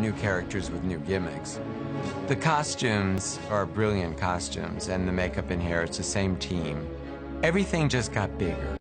new characters with new gimmicks. The costumes are brilliant costumes, and the makeup in here, it's the same team. Everything just got bigger.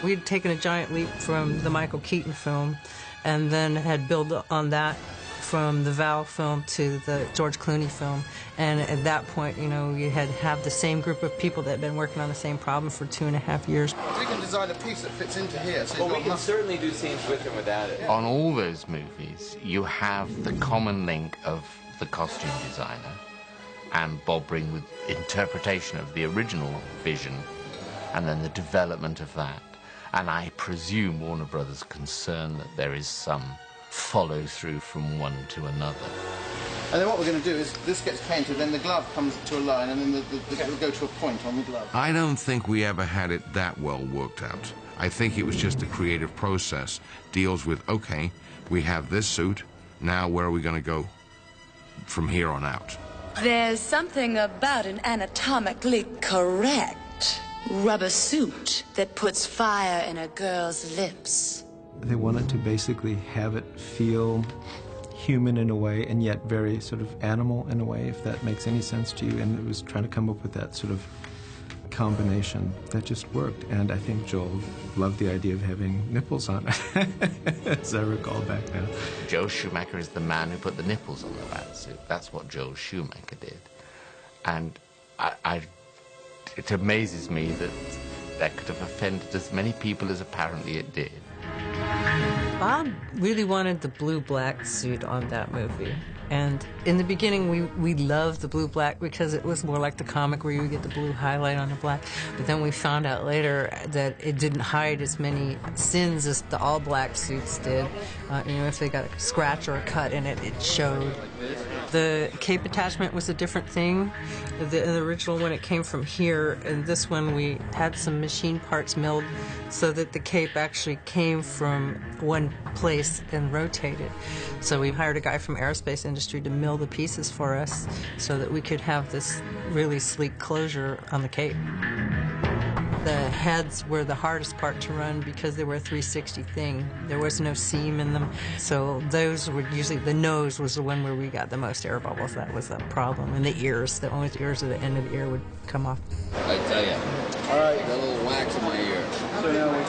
We'd taken a giant leap from the Michael Keaton film and then had built on that from the Val film to the George Clooney film. And at that point, you know, you had have the same group of people that had been working on the same problem for 2.5 years. We can design a piece that fits into here. So well, we can certainly do scenes with and without it. On all those movies, you have the common link of the costume designer and Bob Ringwood's interpretation of the original vision and then the development of that. And I presume Warner Brothers' concerned that there is some follow-through from one to another. And then what we're going to do is this gets painted, then the glove comes to a line, and then it'll go to a point on the glove. I don't think we ever had it that well worked out. I think it was just a creative process. Deals with, okay, we have this suit, now where are we going to go from here on out? There's something about an anatomically correct rubber suit that puts fire in a girl's lips. They wanted to basically have it feel human in a way and yet very sort of animal in a way, if that makes any sense to you. And it was trying to come up with that sort of combination that just worked. And I think Joel loved the idea of having nipples on it, as I recall back now. Joel Schumacher is the man who put the nipples on the bat suit. That's what Joel Schumacher did. And it amazes me that that could have offended as many people as apparently it did. Bob really wanted the blue-black suit on that movie. And in the beginning, we loved the blue-black because it was more like the comic where you would get the blue highlight on the black. But then we found out later that it didn't hide as many sins as the all-black suits did. You know, if they got a scratch or a cut in it, it showed. The cape attachment was a different thing. The original one, it came from here, and this one we had some machine parts milled so that the cape actually came from one place and rotated. So we hired a guy from aerospace industry to mill the pieces for us so that we could have this really sleek closure on the cape. The heads were the hardest part to run because they were a 360 thing. There was no seam in them, so those were usually, the nose was the one where we got the most air bubbles. That was a problem. And the ears, the only ears at the end of the ear would come off. I tell you, all right, I got a little wax in my ear.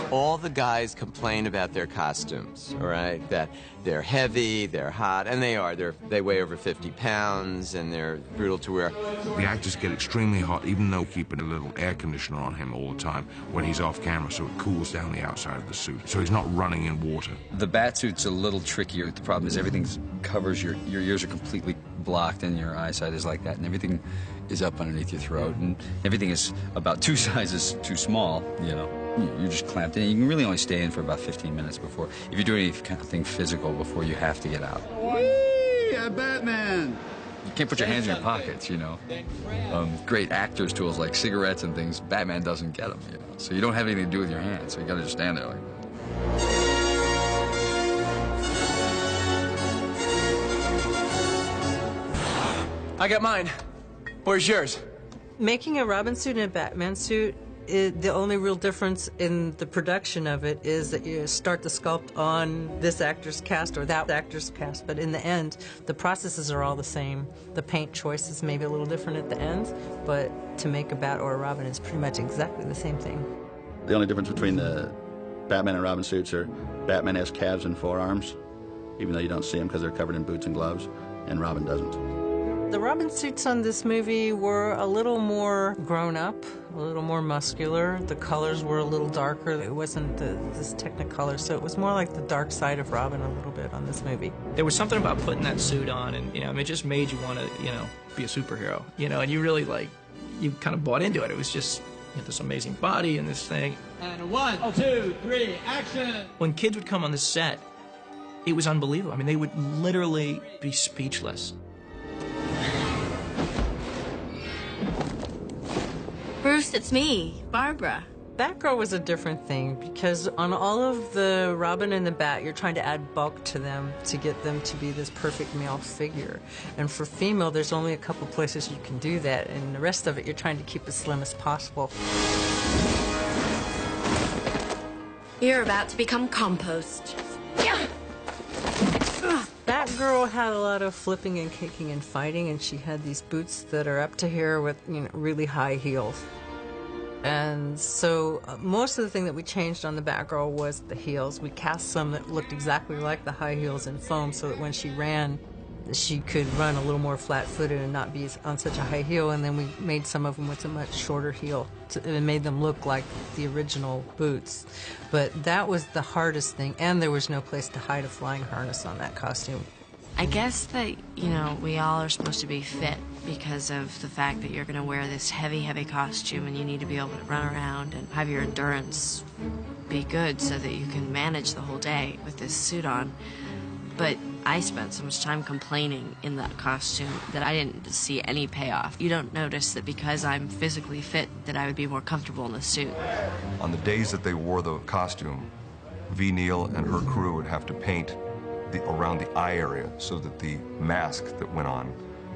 All the guys complain about their costumes, all right? That they're heavy, they're hot, and they are. They weigh over 50 pounds, and they're brutal to wear. The actors get extremely hot, even though keeping a little air conditioner on him all the time when he's off camera, so it cools down the outside of the suit, so he's not running in water. The bat suit's a little trickier. The problem is everything covers your ears are completely blocked, and your eyesight is like that, and everything is up underneath your throat, and everything is about 2 sizes too small, you know. You're just clamped in. You can really only stay in for about 15 minutes before, if you're doing anything physical, before you have to get out. Whee! I'm Batman! You can't put your hands in your pockets, you know. Great actors' tools like cigarettes and things, Batman doesn't get them, you know. So you don't have anything to do with your hands, so you gotta just stand there like that. I got mine. Where's yours? Making a Robin suit and a Batman suit, the only real difference in the production of it is that you start the sculpt on this actor's cast or that actor's cast, but in the end, the processes are all the same. The paint choice is maybe a little different at the end, but to make a Bat or a Robin is pretty much exactly the same thing. The only difference between the Batman and Robin suits are Batman has calves and forearms, even though you don't see them because they're covered in boots and gloves, and Robin doesn't. The Robin suits on this movie were a little more grown up, a little more muscular. The colors were a little darker. It wasn't this Technicolor, so it was more like the dark side of Robin a little bit on this movie. There was something about putting that suit on, and it just made you want to, be a superhero, and you really you kind of bought into it. It was just this amazing body and this thing. And 1, 2, 3, action! When kids would come on the set, it was unbelievable. I mean, they would literally be speechless. Bruce, it's me, Barbara. Batgirl was a different thing because on all of the Robin and the Bat, you're trying to add bulk to them to get them to be this perfect male figure. And for female, there's only a couple places you can do that, and the rest of it you're trying to keep as slim as possible. You're about to become compost. Batgirl had a lot of flipping and kicking and fighting, and she had these boots that are up to here with, you know, really high heels. And so most of the thing that we changed on the Batgirl was the heels. We cast some that looked exactly like the high heels in foam so that when she ran, she could run a little more flat-footed and not be on such a high heel. And then we made some of them with a much shorter heel and made them look like the original boots. But that was the hardest thing, and there was no place to hide a flying harness on that costume. I guess that, you know, we all are supposed to be fit because of the fact that you're going to wear this heavy, heavy costume and you need to be able to run around and have your endurance be good so that you can manage the whole day with this suit on. But I spent so much time complaining in that costume that I didn't see any payoff. You don't notice that because I'm physically fit that I would be more comfortable in the suit. On the days that they wore the costume, V. Neal and her crew would have to paint around the eye area so that the mask that went on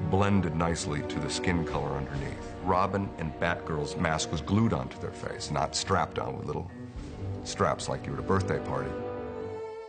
blended nicely to the skin color underneath. Robin and Batgirl's mask was glued onto their face, not strapped on with little straps like you were at a birthday party.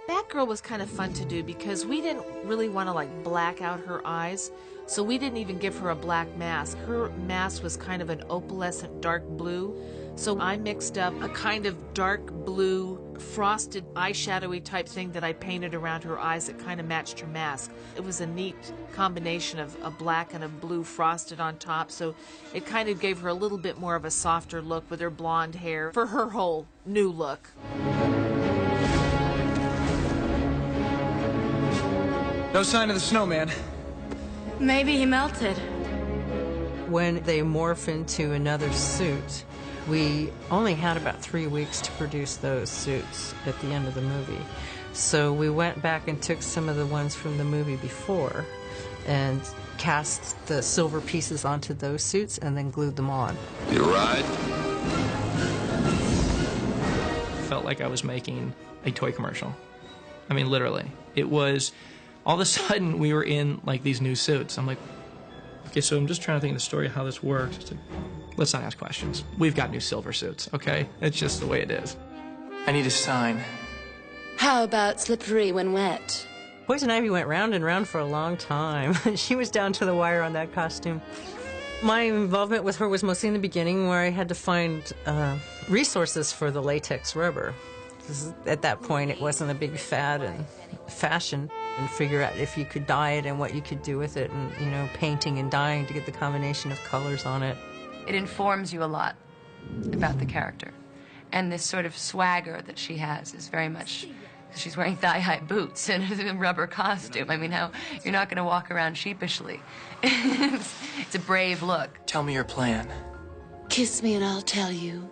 Batgirl was kind of fun to do because we didn't really want to like black out her eyes, so we didn't even give her a black mask. Her mask was kind of an opalescent dark blue, so I mixed up a kind of dark blue frosted eyeshadowy type thing that I painted around her eyes that kind of matched her mask. It was a neat combination of a black and a blue frosted on top, so it kind of gave her a little bit more of a softer look with her blonde hair for her whole new look. No sign of the snowman. Maybe he melted. When they morph into another suit, we only had about 3 weeks to produce those suits at the end of the movie. So we went back and took some of the ones from the movie before and cast the silver pieces onto those suits and then glued them on. You right? Felt like I was making a toy commercial. I mean, literally. It was, all of a sudden, we were in, like, these new suits. I'm like, okay, so I'm just trying to think of the story of how this works. It's like, let's not ask questions. We've got new silver suits, okay? It's just the way it is. I need a sign. How about slippery when wet? Poison Ivy went round and round for a long time. She was down to the wire on that costume. My involvement with her was mostly in the beginning, where I had to find resources for the latex rubber. At that point, it wasn't a big fad and fashion, and figure out if you could dye it and what you could do with it, and, you know, painting and dyeing to get the combination of colors on it. It informs you a lot about the character. And this sort of swagger that she has is very much, she's wearing thigh-high boots and a rubber costume. I mean, you're not going to walk around sheepishly. It's a brave look. Tell me your plan. Kiss me and I'll tell you.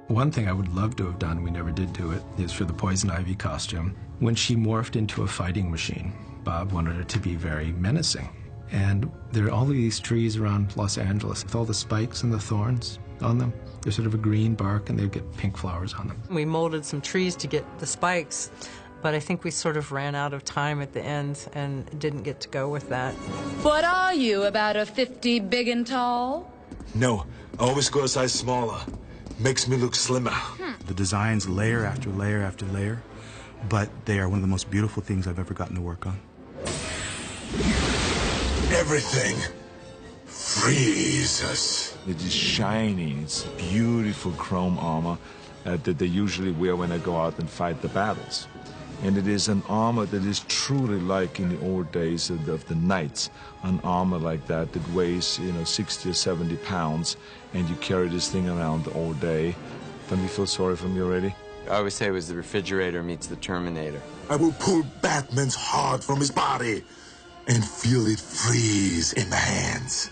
One thing I would love to have done, we never did do it, is for the Poison Ivy costume. When she morphed into a fighting machine, Bob wanted her to be very menacing. And there are all of these trees around Los Angeles with all the spikes and the thorns on them. They're sort of a green bark, and they get pink flowers on them. We molded some trees to get the spikes, but I think we sort of ran out of time at the end and didn't get to go with that. What are you, about a 50 big and tall? No, I always go a size smaller. Makes me look slimmer. The designs layer after layer after layer, but they are one of the most beautiful things I've ever gotten to work on. Everything freezes. It is shiny. It's beautiful chrome armor that they usually wear when they go out and fight the battles. And it is an armor that is truly like in the old days of the knights. An armor like that that weighs, 60 or 70 pounds, and you carry this thing around all day. Don't you feel sorry for me already? I always say it was the refrigerator meets the Terminator. I will pull Batman's heart from his body and feel it freeze in my hands.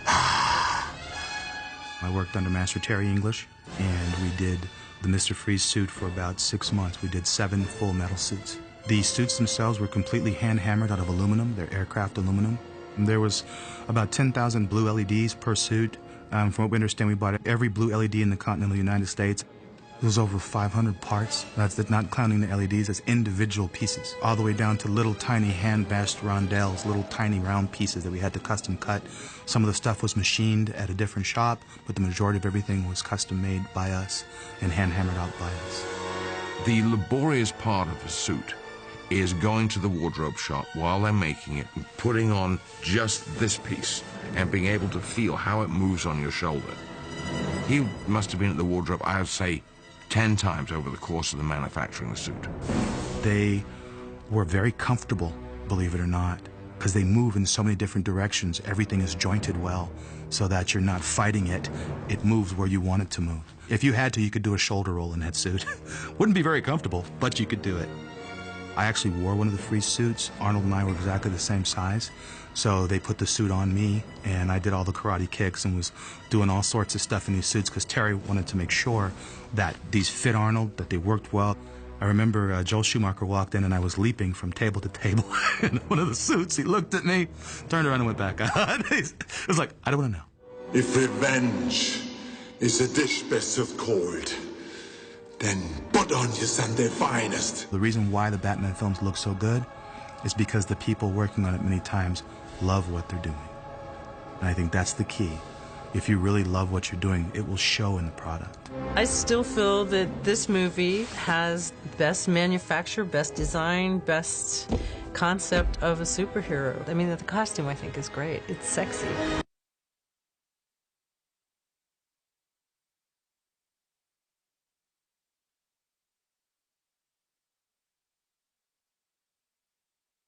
I worked under Master Terry English, and we did the Mr. Freeze suit for about 6 months. We did 7 full metal suits. The suits themselves were completely hand-hammered out of aluminum. They're aircraft aluminum. And there was about 10,000 blue LEDs per suit. From what we understand, we bought every blue LED in the continental United States. There's over 500 parts. That's not counting the LEDs, that's individual pieces, all the way down to little tiny hand-bashed rondelles, little tiny round pieces that we had to custom cut. Some of the stuff was machined at a different shop, but the majority of everything was custom made by us and hand-hammered out by us. The laborious part of a suit is going to the wardrobe shop while they're making it and putting on just this piece and being able to feel how it moves on your shoulder. He must have been at the wardrobe, I would say, 10 times over the course of the manufacturing the suit. They were very comfortable, believe it or not, because they move in so many different directions. Everything is jointed well so that you're not fighting it. It moves where you want it to move. If you had to, you could do a shoulder roll in that suit. Wouldn't be very comfortable, but you could do it. I actually wore one of the Freeze suits. Arnold and I were exactly the same size. So they put the suit on me, and I did all the karate kicks and was doing all sorts of stuff in these suits because Terry wanted to make sure that these fit Arnold, that they worked well. I remember Joel Schumacher walked in and I was leaping from table to table in one of the suits. He looked at me, turned around and went back out. It was like, I don't want to know. If revenge is a dish best served cold, then put on your Sunday finest. The reason why the Batman films look so good is because the people working on it many times love what they're doing. And I think that's the key. If you really love what you're doing, it will show in the product. I still feel that this movie has best manufacture, best design, best concept of a superhero. I mean, the costume, I think, is great. It's sexy.